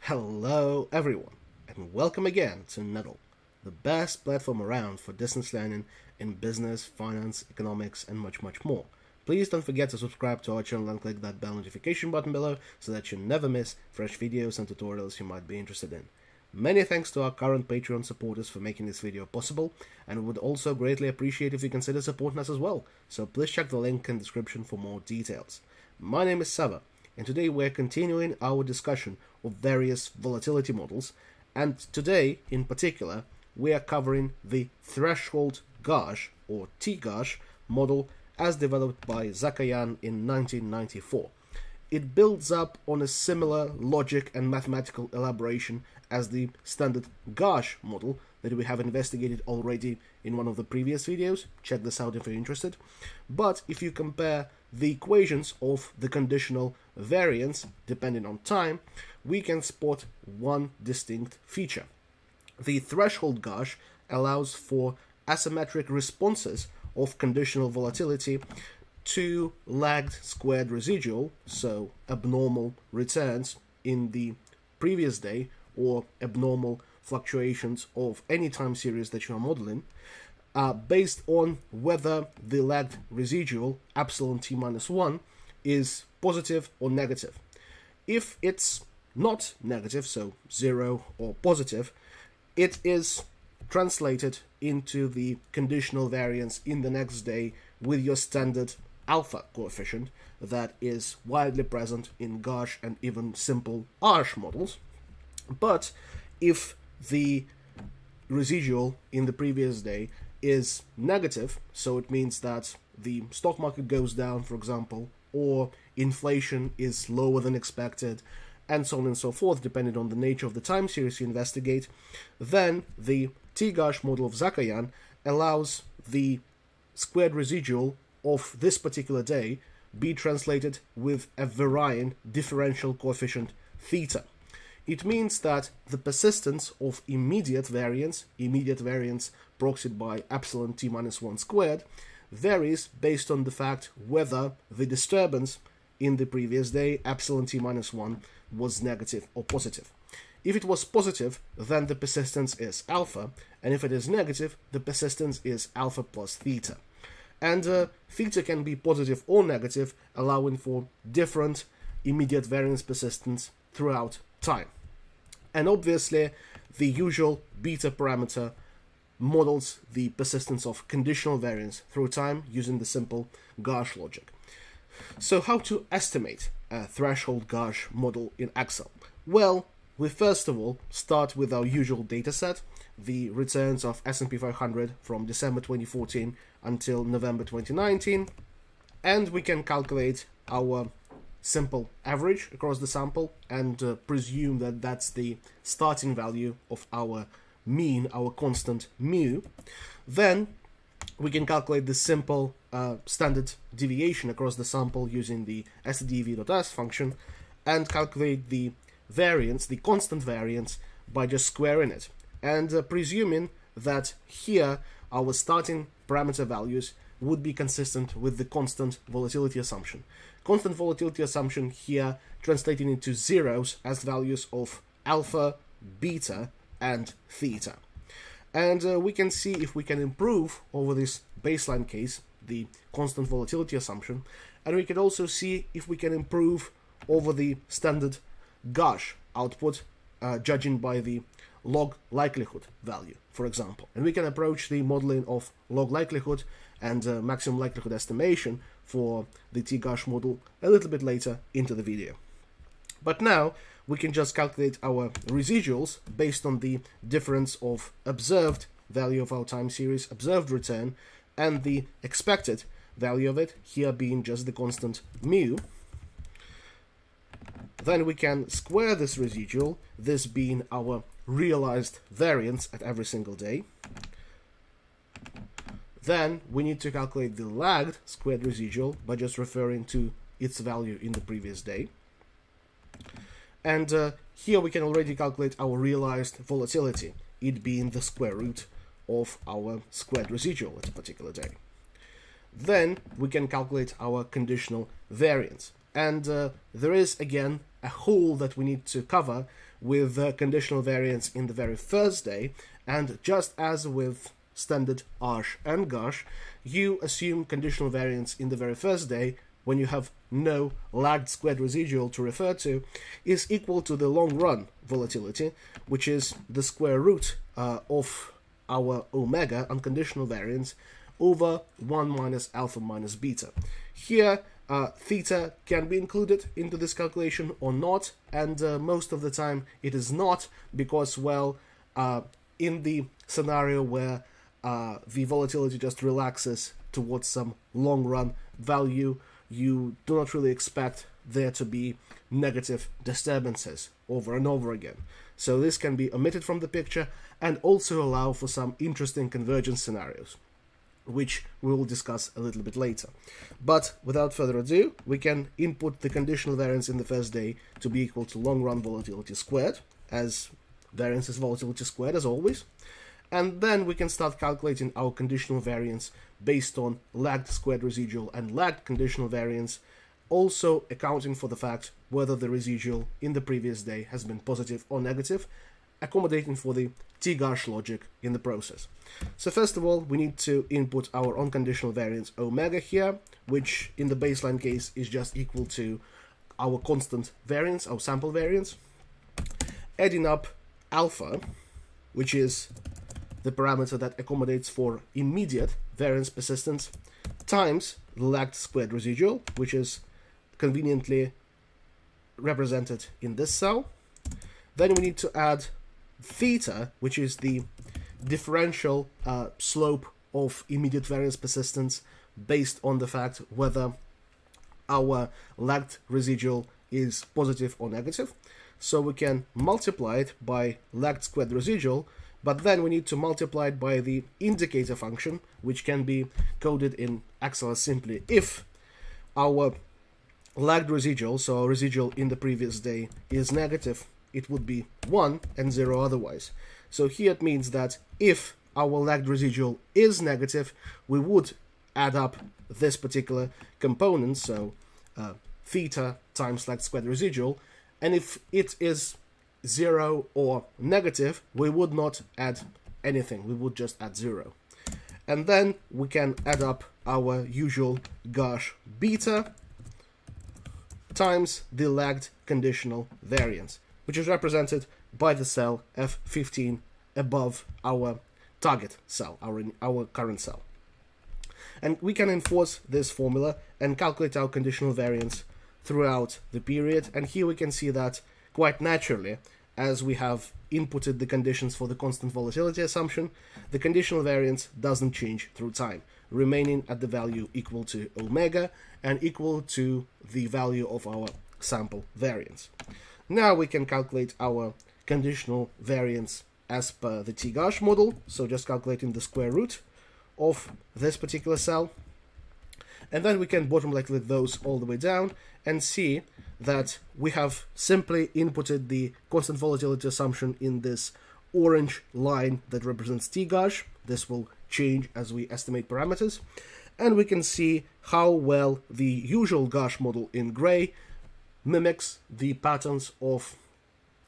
Hello everyone, and welcome again to Nettle, the best platform around for distance learning in business, finance, economics, and much more. Please don't forget to subscribe to our channel and click that bell notification button below so that you never miss fresh videos and tutorials you might be interested in. Many thanks to our current Patreon supporters for making this video possible, and we would also greatly appreciate if you consider supporting us as well, so please check the link in the description for more details. My name is Sava, and today we're continuing our discussion of various volatility models, and today in particular we are covering the threshold GARCH or TGARCH model as developed by Zakoian in 1994. It builds up on a similar logic and mathematical elaboration as the standard GARCH model that we have investigated already in one of the previous videos. Check this out if you're interested. But if you compare the equations of the conditional variance depending on time, we can spot one distinct feature. The threshold GARCH allows for asymmetric responses of conditional volatility to lagged squared residual, so abnormal returns in the previous day or abnormal fluctuations of any time series that you are modeling, based on whether the lagged residual epsilon t minus 1 is positive or negative. If it's not negative, so 0 or positive, it is translated into the conditional variance in the next day with your standard alpha coefficient that is widely present in GARCH and even simple ARCH models. But if the residual in the previous day is negative, so it means that the stock market goes down, for example, or inflation is lower than expected, and so on and so forth, depending on the nature of the time series you investigate, then the TGARCH model of Zakoian allows the squared residual of this particular day be translated with a varying differential coefficient theta. It means that the persistence of immediate variance proxied by epsilon t minus 1 squared, varies based on the fact whether the disturbance in the previous day, epsilon t minus 1, was negative or positive. If it was positive, then the persistence is alpha, and if it is negative, the persistence is alpha plus theta. And theta can be positive or negative, allowing for different immediate variance persistence throughout time. And obviously, the usual beta parameter models the persistence of conditional variance through time using the simple GARCH logic. So how to estimate a threshold GARCH model in Excel? Well, we first of all start with our usual data set, the returns of S&P 500 from December 2014 until November 2019, and we can calculate our simple average across the sample and presume that that's the starting value of our mean, our constant mu. Then we can calculate the simple standard deviation across the sample using the stdev.s function and calculate the variance, the constant variance, by just squaring it and presuming that here our starting parameter values would be consistent with the constant volatility assumption. Constant volatility assumption here translating into zeros as values of alpha, beta, and theta. And we can see if we can improve over this baseline case, the constant volatility assumption, and we can also see if we can improve over the standard GARCH output, judging by the log likelihood value, for example. And we can approach the modeling of log likelihood and maximum likelihood estimation for the TGARCH model a little bit later into the video. But now we can just calculate our residuals based on the difference of observed value of our time series, observed return, and the expected value of it, here being just the constant mu. Then we can square this residual, this being our realized variance at every single day. Then we need to calculate the lagged squared residual by just referring to its value in the previous day. And here we can already calculate our realized volatility, it being the square root of our squared residual at a particular day. Then we can calculate our conditional variance. And there is, again, a hole that we need to cover, with conditional variance in the very first day, and just as with standard ARCH and GARCH, you assume conditional variance in the very first day when you have no lagged squared residual to refer to is equal to the long run volatility, which is the square root of our omega unconditional variance over 1 minus alpha minus beta. Here theta can be included into this calculation or not, and most of the time it is not, because, well, in the scenario where the volatility just relaxes towards some long run value, you do not really expect there to be negative disturbances over and over again. So this can be omitted from the picture and also allow for some interesting convergence scenarios, which we will discuss a little bit later. But without further ado, we can input the conditional variance in the first day to be equal to long run volatility squared, as variance is volatility squared as always. And then we can start calculating our conditional variance based on lagged squared residual and lagged conditional variance, also accounting for the fact whether the residual in the previous day has been positive or negative, accommodating for the TGARCH logic in the process. So first of all, we need to input our unconditional variance omega here, which in the baseline case is just equal to our constant variance, our sample variance, adding up alpha, which is the parameter that accommodates for immediate variance persistence, times the lagged squared residual, which is conveniently represented in this cell. Then we need to add theta, which is the differential slope of immediate variance persistence based on the fact whether our lagged residual is positive or negative. So we can multiply it by lagged squared residual, but then we need to multiply it by the indicator function, which can be coded in Excel as simply if our lagged residual, so our residual in the previous day, is negative, it would be 1 and 0 otherwise. So here it means that if our lagged residual is negative, we would add up this particular component, so theta times lagged squared residual, and if it is 0 or negative, we would not add anything, we would just add 0. And then we can add up our usual GARCH beta times the lagged conditional variance, which is represented by the cell F15 above our target cell, our current cell. And we can enforce this formula and calculate our conditional variance throughout the period, and here we can see that quite naturally, as we have inputted the conditions for the constant volatility assumption, the conditional variance doesn't change through time, remaining at the value equal to omega and equal to the value of our sample variance. Now we can calculate our conditional variance as per the TGARCH model, so just calculating the square root of this particular cell, and then we can bottom calculate those all the way down and see that we have simply inputted the constant volatility assumption in this orange line that represents TGARCH. This will change as we estimate parameters, and we can see how well the usual GARCH model in gray mimics the patterns of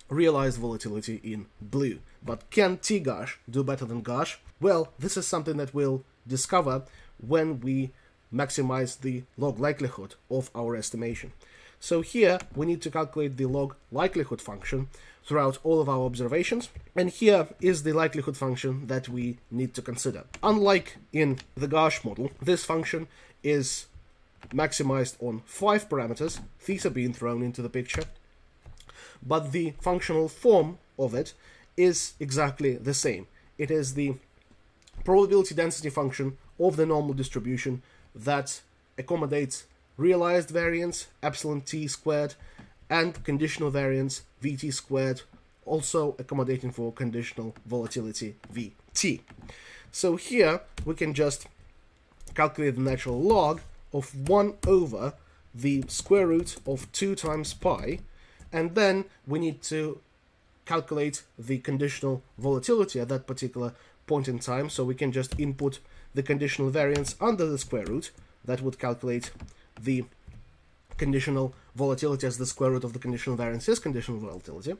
realized volatility in blue. But can TGARCH do better than GARCH? Well, this is something that we'll discover when we maximize the log likelihood of our estimation. So here we need to calculate the log likelihood function throughout all of our observations, and here is the likelihood function that we need to consider. Unlike in the GARCH model, this function is maximized on 5 parameters, theta being thrown into the picture, but the functional form of it is exactly the same. It is the probability density function of the normal distribution that accommodates realized variance, epsilon t squared, and conditional variance, vt squared, also accommodating for conditional volatility, vt. So here we can just calculate the natural log of 1 over the square root of 2 times pi, and then we need to calculate the conditional volatility at that particular point in time, so we can just input the conditional variance under the square root. That would calculate the conditional volatility as the square root of the conditional variance is conditional volatility.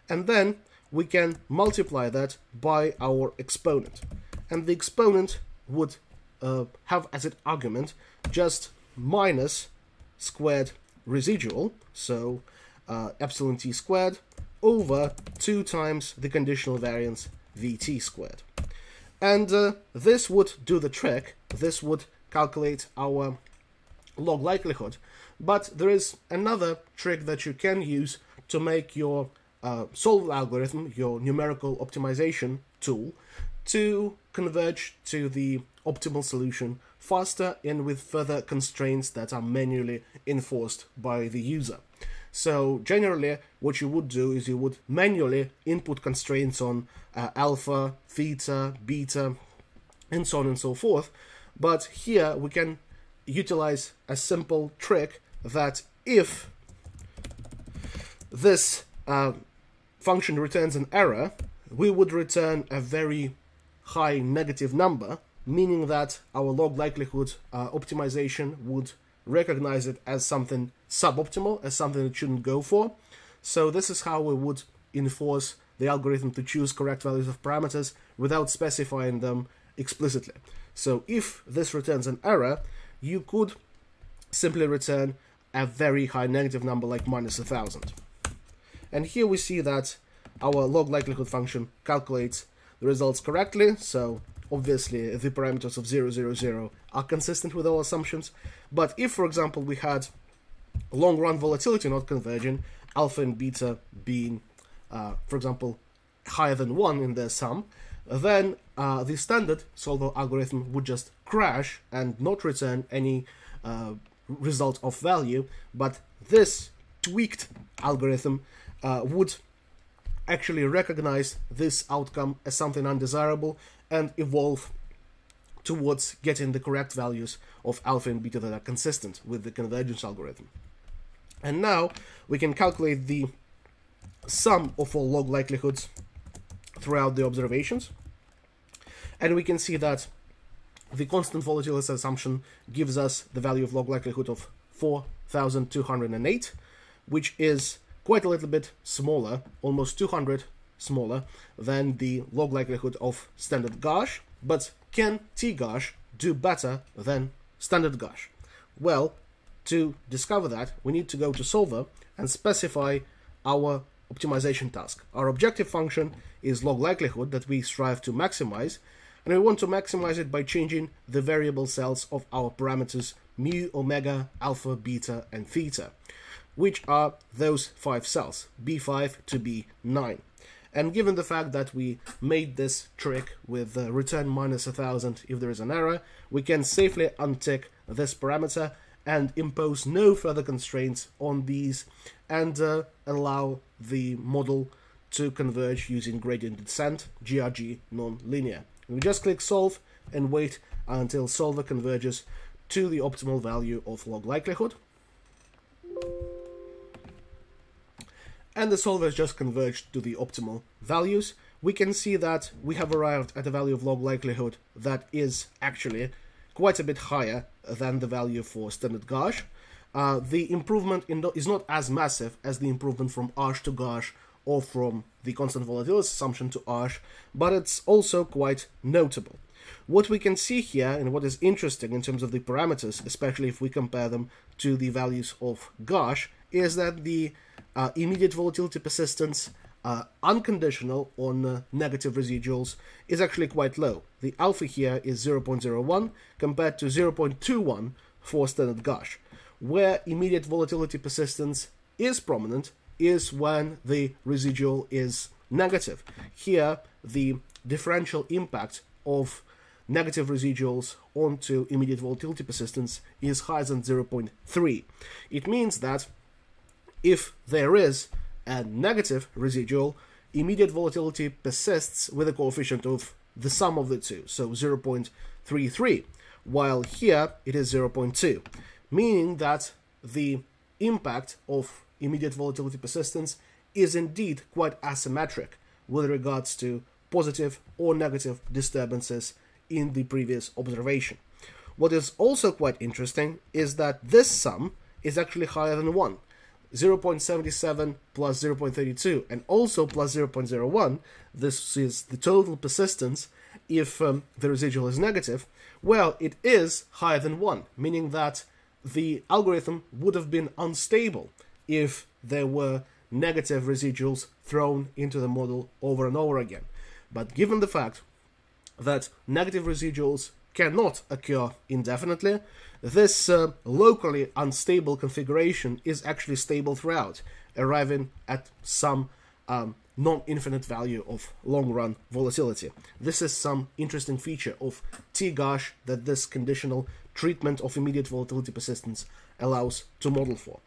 And then we can multiply that by our exponent. And the exponent would have as its argument just minus squared residual, so epsilon t squared, over 2 times the conditional variance Vt squared. And this would do the trick. This would calculate our log likelihood. But there is another trick that you can use to make your solver algorithm, your numerical optimization tool, to converge to the optimal solution faster and with further constraints that are manually enforced by the user. So generally what you would do is you would manually input constraints on alpha, theta, beta, and so on and so forth. But here we can utilize a simple trick that if this function returns an error, we would return a very high negative number, meaning that our log likelihood optimization would recognize it as something suboptimal, as something it shouldn't go for. So this is how we would enforce the algorithm to choose correct values of parameters without specifying them explicitly. So if this returns an error, you could simply return a very high negative number like minus 1000. And here we see that our log likelihood function calculates the results correctly, so obviously the parameters of 0, 0, 0 are consistent with our assumptions. But if, for example, we had long-run volatility not converging, alpha and beta being, for example, higher than 1 in their sum, then the standard solver algorithm would just crash and not return any result of value, but this tweaked algorithm would actually recognize this outcome as something undesirable and evolve towards getting the correct values of alpha and beta that are consistent with the convergence algorithm. And now we can calculate the sum of all log likelihoods throughout the observations, and we can see that the constant volatility assumption gives us the value of log likelihood of 4,208, which is quite a little bit smaller, almost 200 smaller than the log likelihood of standard GARCH. But can TGARCH do better than standard GARCH? Well, to discover that, we need to go to solver and specify our optimization task. Our objective function is log likelihood that we strive to maximize, and we want to maximize it by changing the variable cells of our parameters mu, omega, alpha, beta, and theta, which are those 5 cells, B5 to B9. And given the fact that we made this trick with return minus 1000 if there is an error, we can safely untick this parameter and impose no further constraints on these and allow the model to converge using gradient descent, GRG non-linear. We just click solve and wait until solver converges to the optimal value of log likelihood. And the solver has just converged to the optimal values. We can see that we have arrived at a value of log likelihood that is actually quite a bit higher than the value for standard GARCH. The improvement is not as massive as the improvement from ARCH to GARCH or from the constant volatility assumption to ARCH, but it's also quite notable. What we can see here, and what is interesting in terms of the parameters, especially if we compare them to the values of GARCH, is that the immediate volatility persistence unconditional on negative residuals is actually quite low. The alpha here is 0.01 compared to 0.21 for standard GARCH. Where immediate volatility persistence is prominent is when the residual is negative. Here, the differential impact of negative residuals onto immediate volatility persistence is higher than 0.3. It means that if there is a negative residual, immediate volatility persists with a coefficient of the sum of the two, so 0.33, while here it is 0.2, meaning that the impact of immediate volatility persistence is indeed quite asymmetric with regards to positive or negative disturbances in the previous observation. What is also quite interesting is that this sum is actually higher than 1. 0.77 plus 0.32 and also plus 0.01, this is the total persistence if the residual is negative, well, it is higher than 1, meaning that the algorithm would have been unstable if there were negative residuals thrown into the model over and over again. But given the fact that negative residuals cannot occur indefinitely, this locally unstable configuration is actually stable throughout, arriving at some non-infinite value of long-run volatility. This is some interesting feature of TGARCH that this conditional treatment of immediate volatility persistence allows to model for.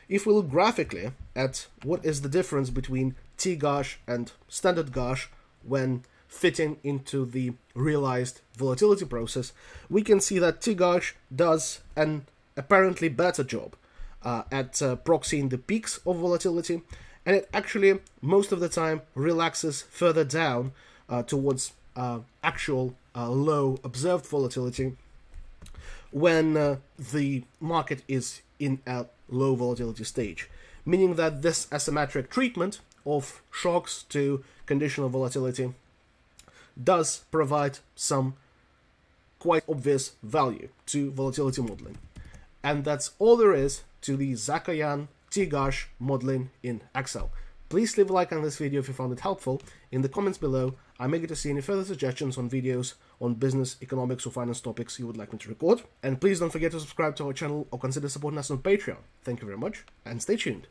If we look graphically at what is the difference between TGARCH and standard GARCH when fitting into the realized volatility process, we can see that TGARCH does an apparently better job at proxying the peaks of volatility, and it actually most of the time relaxes further down towards actual low observed volatility when the market is in a low volatility stage, meaning that this asymmetric treatment of shocks to conditional volatility does provide some quite obvious value to volatility modeling. And that's all there is to the Zakoian TGARCH modeling in Excel. Please leave a like on this video if you found it helpful. In the comments below, I'm eager to see any further suggestions on videos on business, economics, or finance topics you would like me to record. And please don't forget to subscribe to our channel or consider supporting us on Patreon. Thank you very much, and stay tuned.